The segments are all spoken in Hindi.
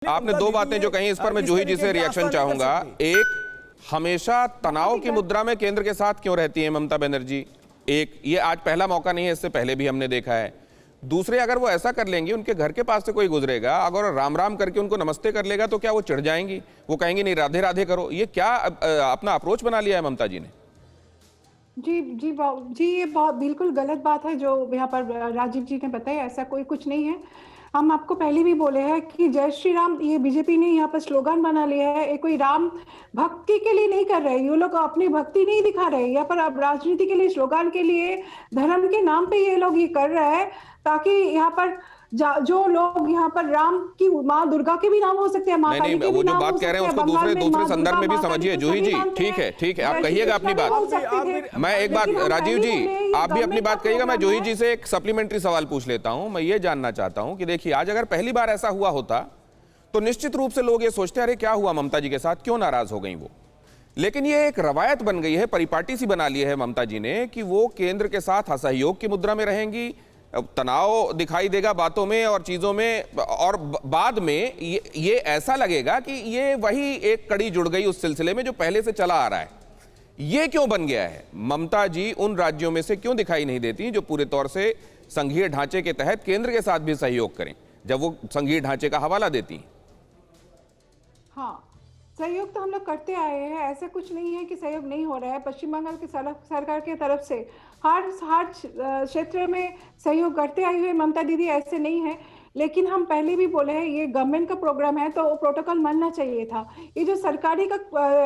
आपने दो बातें जो कही इस पर मैं जूही जी से रिएक्शन चाहूंगा। एक, हमेशा तनाव की मुद्रा में केंद्र के साथ क्यों रहती है ममता बनर्जी? एक, ये आज पहला मौका नहीं है, इससे पहले भी हमने देखा है। दूसरे, अगर वो ऐसा कर लेंगी, उनके घर के पास से कोई गुजरेगा, अगर राम राम करके उनको नमस्ते कर लेगा तो क्या वो चिढ़ जाएंगी? वो कहेंगी नहीं राधे राधे करो। ये क्या अपना अप्रोच बना लिया है ममता जी ने? जी जी जी, ये बहुत बिल्कुल गलत बात है जो यहाँ पर राजीव जी ने बताया। ऐसा कोई कुछ नहीं है। हम आपको पहले भी बोले हैं कि जय श्री राम ये बीजेपी ने यहाँ पर स्लोगन बना लिया है। ये कोई राम भक्ति के लिए नहीं कर रहे, ये लोग अपनी भक्ति नहीं दिखा रहे यहाँ पर। अब राजनीति के लिए, स्लोगन के लिए, धर्म के नाम पे ये लोग ये कर रहे हैं ताकि यहाँ पर जो लोग यहाँ पर राम की, माँ दुर्गा के भी नाम हो सकते हैं, माँ काली के भी नाम हो सकते हैं। वो जो बात कह रहे हैं उसको दूसरे संदर्भ में भी समझिए जूही जी। ठीक है, आप कहिएगा अपनी बात। मैं एक बात, राजीव जी आप भी अपनी बात कहिएगा। मैं जूही जी से एक सप्लीमेंट्री सवाल पूछ लेता हूं। मैं ये जानना चाहता हूं कि देखिए, आज अगर पहली बार ऐसा हुआ होता तो निश्चित रूप से लोग ये सोचते अरे क्या हुआ ममता जी के साथ, क्यों नाराज हो गई वो। लेकिन ये एक रवायत बन गई है, परिपाटी सी बना ली है ममता जी ने कि वो केंद्र के साथ असहयोग की मुद्रा में रहेंगी, तनाव दिखाई देगा बातों में और चीजों में, और बाद में ये ऐसा लगेगा कि ये वही एक कड़ी जुड़ गई उस सिलसिले में जो पहले से चला आ रहा है। ये क्यों बन गया है? ममता जी उन राज्यों में से क्यों दिखाई नहीं देती जो पूरे तौर से संघीय ढांचे के तहत केंद्र के साथ भी सहयोग करें, जब वो संघीय ढांचे का हवाला देती हैं? हाँ, सहयोग तो हम लोग करते आए हैं, ऐसा कुछ नहीं है कि सहयोग नहीं हो रहा है। पश्चिम बंगाल की सरकार की तरफ से हर क्षेत्र में सहयोग करते आए हुए ममता दीदी, ऐसे नहीं है। लेकिन हम पहले भी बोले हैं ये गवर्नमेंट का प्रोग्राम है तो प्रोटोकॉल मानना चाहिए था। ये जो सरकारी का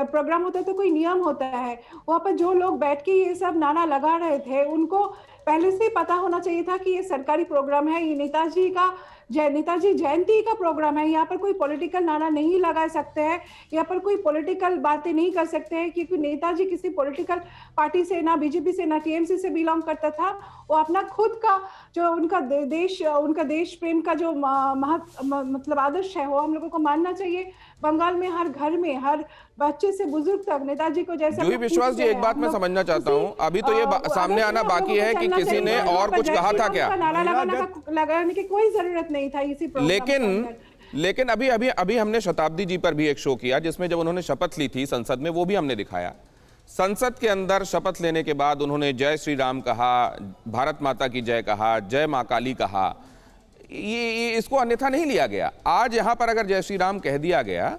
प्रोग्राम होता है तो कोई नियम होता है। वहाँ पर जो लोग बैठ के ये सब नारा लगा रहे थे उनको पहले से पता होना चाहिए था कि ये सरकारी प्रोग्राम है, ये नेताजी जयंती का प्रोग्राम है। यहाँ पर कोई पॉलिटिकल नारा नहीं लगा सकते हैं, यहाँ पर कोई पॉलिटिकल बातें नहीं कर सकते हैं, क्योंकि नेताजी किसी पॉलिटिकल पार्टी से, ना बीजेपी से, ना टीएमसी से बिलोंग करता था। वो अपना खुद का जो उनका देश प्रेम का जो मतलब आदर्श है वो हम लोगों को मानना चाहिए। बंगाल में हर घर में, हर बच्चे से बुजुर्ग तक नेताजी को जैसा। जूही विश्वास जी, एक बात मैं समझना चाहता हूँ, अभी तो ये सामने आना बाकी है कि किसी ने और कुछ कहा था क्या? नारा लगाने की कोई जरूरत नहीं था इसी लेकिन अभी हमने शताब्दी जी पर भी एक शो किया जिसमें जब उन्होंने शपथ ली थी संसद में, वो भी हमने दिखाया। संसद के अंदर शपथ लेने के बाद उन्होंने जय श्री राम कहा, भारत माता की जय कहा, जय मां काली कहा। ये इसको अन्यथा नहीं लिया गया। आज यहां पर अगर जय श्री राम कह दिया गया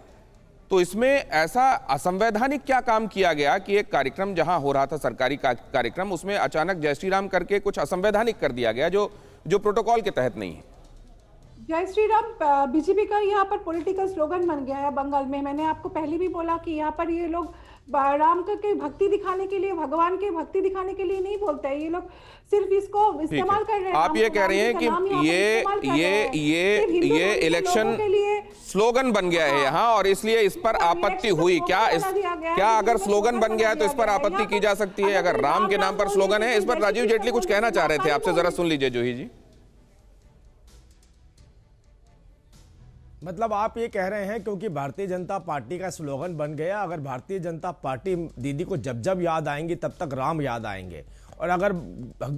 तो इसमें ऐसा असंवैधानिक क्या काम किया गया कि एक कार्यक्रम जहां हो रहा था, सरकारी कार्यक्रम, उसमें अचानक जय श्री राम करके कुछ असंवैधानिक कर दिया गया जो प्रोटोकॉल के तहत नहीं है। जय श्री राम बीजेपी का यहाँ पर पॉलिटिकल स्लोगन बन गया है बंगाल में। मैंने आपको पहले भी बोला कि यहाँ पर ये लोग राम के भक्ति दिखाने के लिए, भगवान के भक्ति दिखाने के लिए नहीं बोलते हैं। ये लोग सिर्फ इसको इस्तेमाल कर रहे हैं। आप ये कह रहे हैं कि ये इलेक्शन स्लोगन बन गया है यहाँ, और इसलिए इस पर आपत्ति हुई। क्या अगर स्लोगन बन गया है तो इस पर आपत्ति की जा सकती है? अगर राम के नाम पर स्लोगन है, इस पर राजीव जेटली कुछ कहना चाह रहे थे आपसे, जरा सुन लीजिए जूही जी। मतलब आप ये कह रहे हैं क्योंकि भारतीय जनता पार्टी का स्लोगन बन गया, अगर भारतीय जनता पार्टी दीदी को जब जब याद आएंगी तब तक राम याद आएंगे, और अगर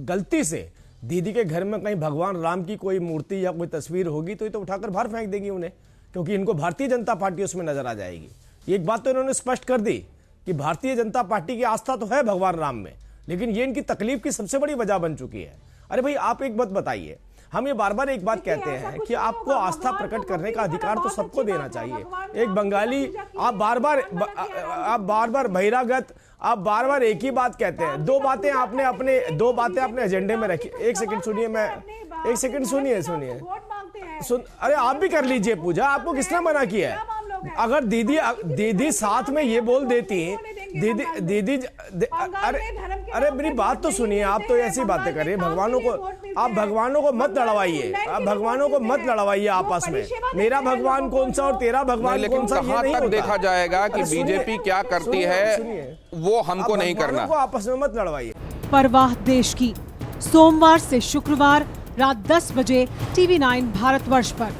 गलती से दीदी के घर में कहीं भगवान राम की कोई मूर्ति या कोई तस्वीर होगी तो ये तो उठाकर बाहर फेंक देंगी उन्हें, क्योंकि इनको भारतीय जनता पार्टी उसमें नजर आ जाएगी। एक बात तो इन्होंने स्पष्ट कर दी कि भारतीय जनता पार्टी की आस्था तो है भगवान राम में, लेकिन ये इनकी तकलीफ की सबसे बड़ी वजह बन चुकी है। अरे भाई, आप एक बात बताइए, हम ये बार बार एक बात कहते हैं कि आपको आस्था प्रकट करने का अधिकार तो सबको देना चाहिए। एक बंगाली, आप बार बार बहिरागत, आप बार बार एक ही बात कहते हैं। दो बातें आपने एजेंडे में रखी। एक सेकंड सुनिए, अरे आप भी कर लीजिए पूजा, आपको किसने मना किया है? अगर दीदी साथ में ये बोल देती, दीदी अरे मेरी बात तो सुनिए। आप तो ऐसी बातें कर रहे हैं। आप भगवानों को मत लड़वाइए, आपस में। मेरा भगवान कौन सा और तेरा भगवान कौन सा, कहां तक देखा जाएगा कि बीजेपी क्या करती है वो हमको नहीं करना। आपस में मत लड़वाइए। परवाह देश की, सोमवार से शुक्रवार रात 10 बजे TV9 भारतवर्ष पर।